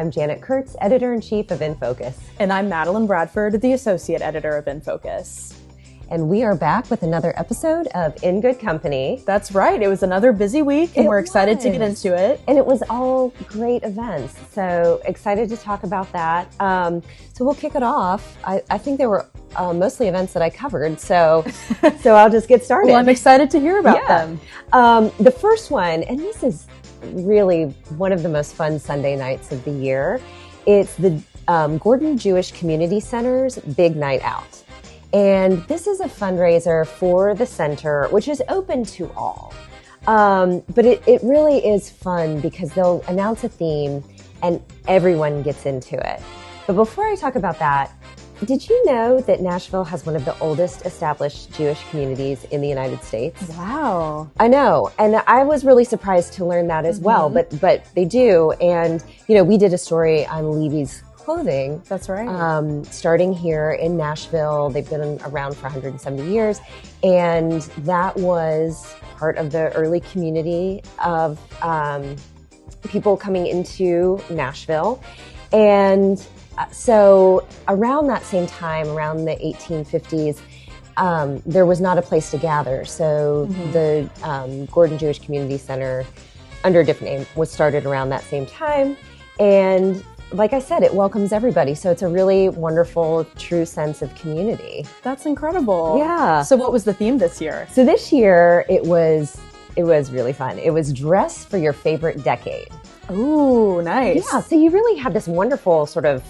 I'm Janet Kurtz, Editor-in-Chief of InFocus. And I'm Madeline Bradford, the Associate Editor of InFocus. And we are back with another episode of In Good Company. That's right. It was another busy week, and we're excited to get into it. And it was all great events. So excited to talk about that. So we'll kick it off. I think there were mostly events that I covered. So I'll just get started. Well, I'm excited to hear about them. The first one, and this is really one of the most fun Sunday nights of the year. It's the Gordon Jewish Community Center's Big Night Out. And this is a fundraiser for the center, which is open to all. But it really is fun because they'll announce a theme and everyone gets into it. But before I talk about that, did you know that Nashville has one of the oldest established Jewish communities in the United States? Wow. I know. And I was really surprised to learn that as well. But they do. And, we did a story on Levy's Clothing. That's right. Starting here in Nashville. They've been around for 170 years. And that was part of the early community of people coming into Nashville. And so around that same time, around the 1850s, there was not a place to gather. So the Gordon Jewish Community Center, under a different name, was started around that same time. And like I said, it welcomes everybody. So it's a really wonderful, true sense of community. That's incredible. Yeah. So what was the theme this year? So this year, it was really fun. It was dress for your favorite decade. Ooh, nice. Yeah. So you really had this wonderful sort of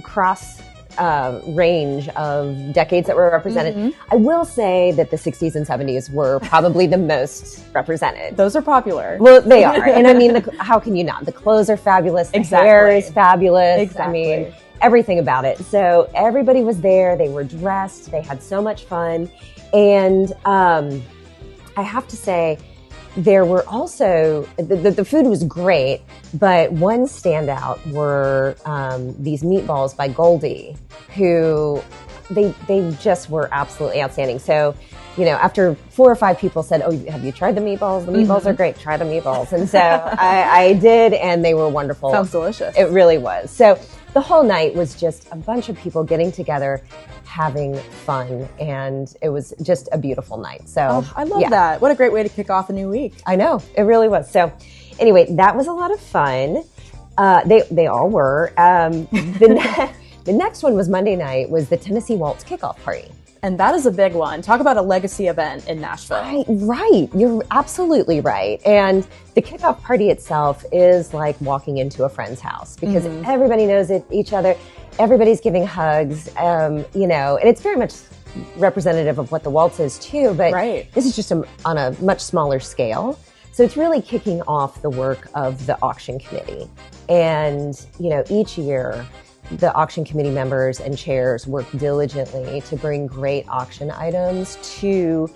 cross range of decades that were represented. I will say that the 60s and 70s were probably the most represented. Those are popular. Well, they are. And I mean, how can you not? The clothes are fabulous. The hair is fabulous. Exactly. I mean, everything about it. So everybody was there. They were dressed. They had so much fun. And I have to say, there were also, the food was great, but one standout were these meatballs by Goldie, who they just were absolutely outstanding. So, after 4 or 5 people said, "Oh, have you tried the meatballs? The meatballs are great. Try the meatballs." And so I did, and they were wonderful. Sounds delicious. It really was. So the whole night was just a bunch of people getting together, having fun, and it was just a beautiful night. So I love that. What a great way to kick off a new week. I know, it really was. So anyway, that was a lot of fun. They all were. The next one was Monday night, was the Tennessee Waltz Kickoff Party. And that is a big one. Talk about a legacy event in Nashville. Right. You're absolutely right. And the kickoff party itself is like walking into a friend's house because everybody knows each other. Everybody's giving hugs, and it's very much representative of what the Waltz is too. But this is just on a much smaller scale. So it's really kicking off the work of the auction committee. And, each year, the auction committee members and chairs work diligently to bring great auction items to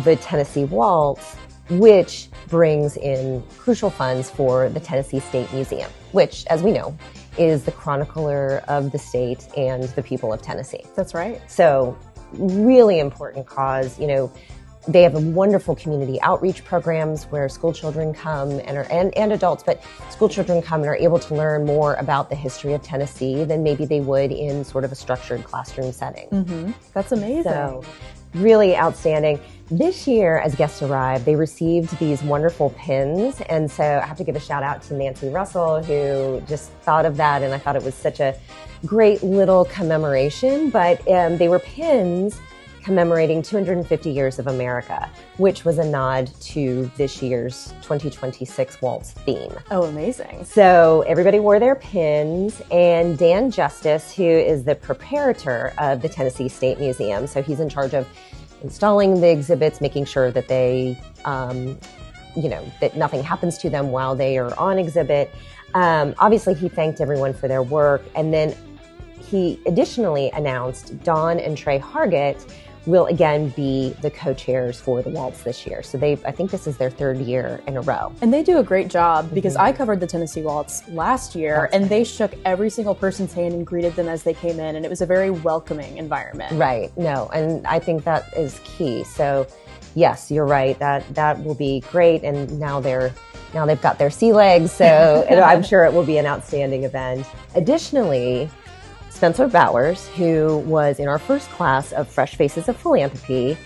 the Tennessee Waltz, which brings in crucial funds for the Tennessee State Museum, which, as we know, is the chronicler of the state and the people of Tennessee. That's right. So really important cause. They have a wonderful community outreach programs where school children come and adults, but school children come and are able to learn more about the history of Tennessee than maybe they would in sort of a structured classroom setting. That's amazing. So really outstanding. This year, as guests arrived, they received these wonderful pins. And so I have to give a shout out to Nancy Russell, who just thought of that. And I thought it was such a great little commemoration. But they were pins commemorating 250 years of America, which was a nod to this year's 2026 Waltz theme. Oh, amazing. So everybody wore their pins, and Dan Justice, who is the preparator of the Tennessee State Museum, so he's in charge of installing the exhibits, making sure that they, that nothing happens to them while they are on exhibit. Obviously, he thanked everyone for their work, and then he additionally announced Dawn and Trey Hargett will again be the co-chairs for the Waltz this year. So I think this is their 3rd year in a row. And they do a great job because I covered the Tennessee Waltz last year and they shook every single person's hand and greeted them as they came in. And it was a very welcoming environment. Right. No, and I think that is key. So yes, you're right. That will be great. And now they're Now they've got their sea legs, so I'm sure it will be an outstanding event. Additionally, Spencer Bowers, who was in our first class of Fresh Faces of Philanthropy,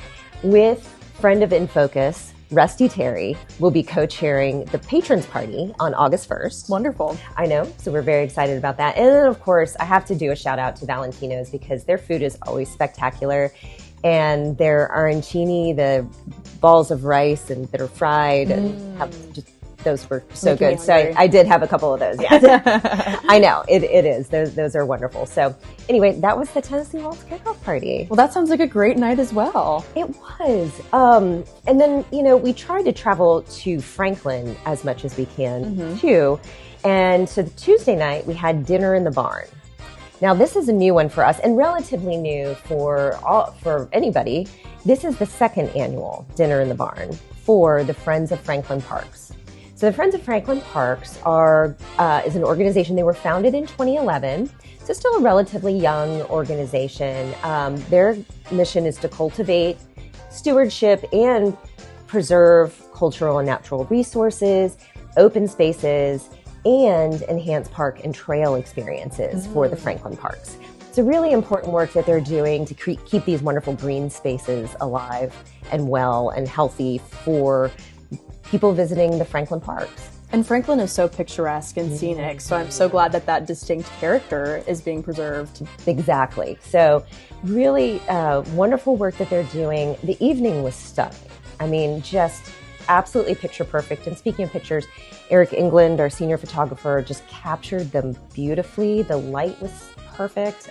with friend of In Focus, Rusty Terry, will be co-chairing the Patrons Party on August 1st. Wonderful. I know, so we're very excited about that. And then, of course, I have to do a shout out to Valentino's because their food is always spectacular. And their arancini, the balls of rice and that are fried, and those were so good. So I did have a couple of those. Yeah, I know it is. Those are wonderful. So anyway, that was the Tennessee Waltz Kickoff Party. Well, that sounds like a great night as well. It was. And then we tried to travel to Franklin as much as we can too. And so the Tuesday night we had dinner in the barn. Now this is a new one for us and relatively new for anybody. This is the second annual dinner in the barn for the Friends of Franklin Parks. So the Friends of Franklin Parks is an organization. They were founded in 2011. So still a relatively young organization. Their mission is to cultivate stewardship and preserve cultural and natural resources, open spaces, and enhance park and trail experiences for the Franklin Parks. It's a really important work that they're doing to keep these wonderful green spaces alive and well and healthy for people visiting the Franklin Parks. And Franklin is so picturesque and scenic, so I'm so glad that distinct character is being preserved. Exactly. So really wonderful work that they're doing. The evening was stunning. I mean, just absolutely picture perfect. And speaking of pictures, Eric England, our senior photographer, just captured them beautifully. The light was perfect.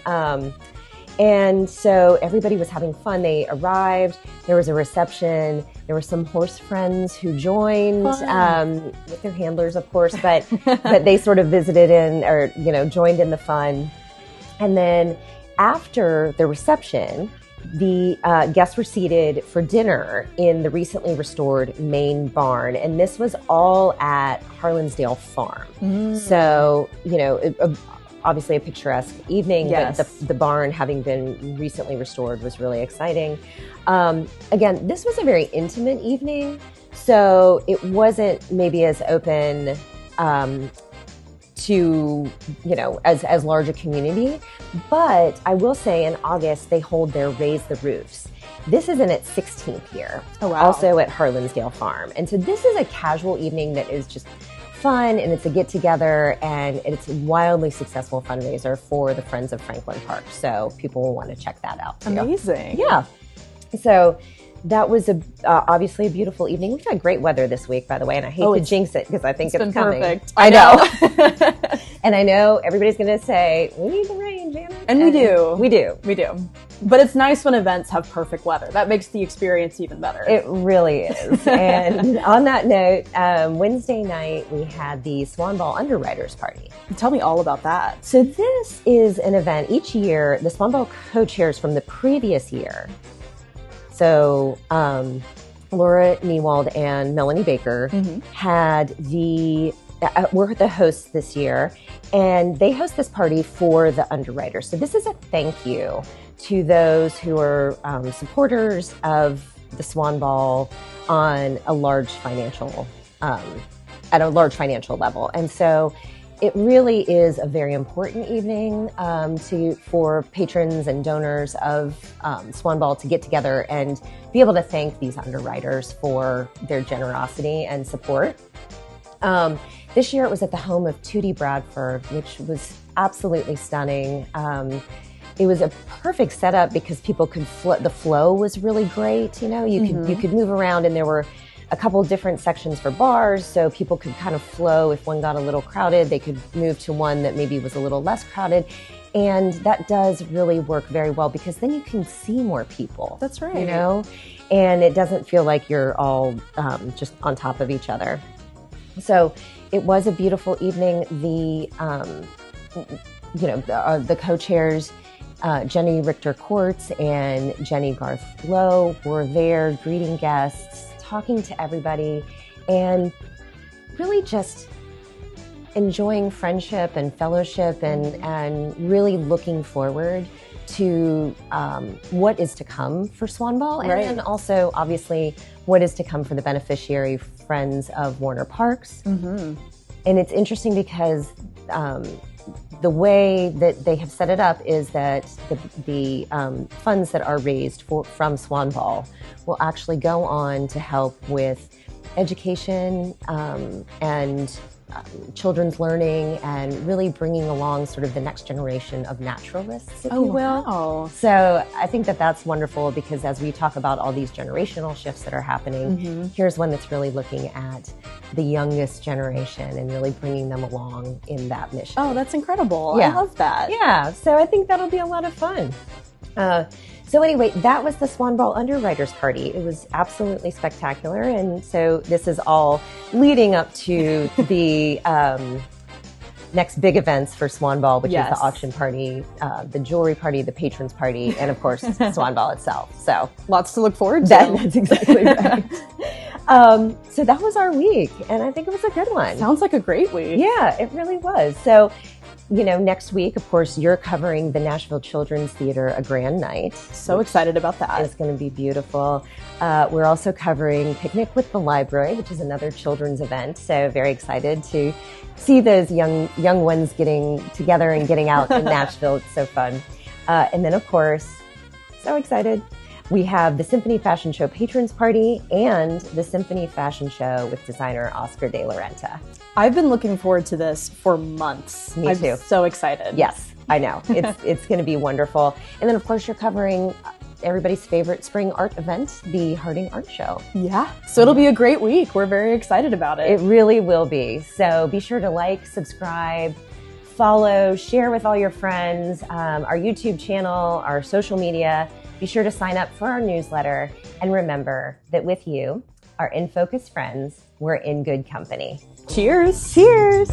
And so everybody was having fun. They arrived. There was a reception. There were some horse friends who joined with their handlers, of course, but they sort of visited joined in the fun. And then after the reception, the guests were seated for dinner in the recently restored main barn. And this was all at Harlansdale Farm. So, obviously a picturesque evening, yes. But the barn having been recently restored was really exciting. Again, this was a very intimate evening, so it wasn't maybe as open to, as large a community. But I will say in August, they hold their Raise the Roofs. This is in its 16th year, also at Harlansdale Farm. And so this is a casual evening that is just fun, and it's a get-together, and it's a wildly successful fundraiser for the Friends of Franklin Park. So people will want to check that out too. Amazing. Yeah. So that was obviously a beautiful evening. We've had great weather this week, by the way, and I hate to jinx it because I think it's coming. Perfect. I know. And I know everybody's going to say, we need the rain, Janet. And we do. We do. We do. But it's nice when events have perfect weather. That makes the experience even better. It really is. And on that note, Wednesday night, we had the Swan Ball Underwriters Party. Tell me all about that. So this is an event each year. The Swan Ball co-chairs from the previous year. So Laura Newald and Melanie Baker were the hosts this year, and they host this party for the underwriters. So this is a thank you to those who are supporters of the Swan Ball on a large financial level. And so it really is a very important evening for patrons and donors of Swan Ball to get together and be able to thank these underwriters for their generosity and support. This year it was at the home of Tootie Bradford, which was absolutely stunning. It was a perfect setup because people could the flow was really great. You could move around, and there were a couple of different sections for bars, so people could kind of flow. If one got a little crowded, they could move to one that maybe was a little less crowded. And that does really work very well because then you can see more people. That's right. And it doesn't feel like you're all just on top of each other. So it was a beautiful evening. The co-chairs, Jenny Richter-Quartz and Jenny Garth Lowe, were there greeting guests, talking to everybody, and really just enjoying friendship and fellowship and really looking forward to what is to come for Swan Ball, and then also obviously what is to come for the beneficiary Friends of Warner Parks. And it's interesting because the way that they have set it up is that the funds that are raised from Swan Ball will actually go on to help with education and children's learning and really bringing along sort of the next generation of naturalists, if you will. Wow. So I think that that's wonderful because as we talk about all these generational shifts that are happening, here's one that's really looking at the youngest generation and really bringing them along in that mission. Oh, that's incredible. Yeah. I love that. Yeah, so I think that'll be a lot of fun. So anyway, that was the Swan Ball Underwriters Party. It was absolutely spectacular. And so this is all leading up to the next big events for Swan Ball, which is the auction party, the jewelry party, the patrons party, and of course, Swan Ball itself. So lots to look forward to. That's exactly right. So that was our week, and I think it was a good one. Sounds like a great week. Yeah, it really was. So, next week, of course, you're covering the Nashville Children's Theater, A Grand Night. So excited about that. It's going to be beautiful. We're also covering Picnic with the Library, which is another children's event. So very excited to see those young ones getting together and getting out in Nashville. It's so fun. And then, of course, so excited. We have the Symphony Fashion Show Patrons Party and the Symphony Fashion Show with designer Oscar de la Renta. I've been looking forward to this for months. Me too. I'm so excited. Yes, I know. It's going to be wonderful. And then, of course, you're covering everybody's favorite spring art event, the Harding Art Show. Yeah. So it'll be a great week. We're very excited about it. It really will be. So be sure to like, subscribe, follow, share with all your friends, our YouTube channel, our social media. Be sure to sign up for our newsletter. And remember that with you, our In Focus friends, we're in good company. Cheers. Cheers.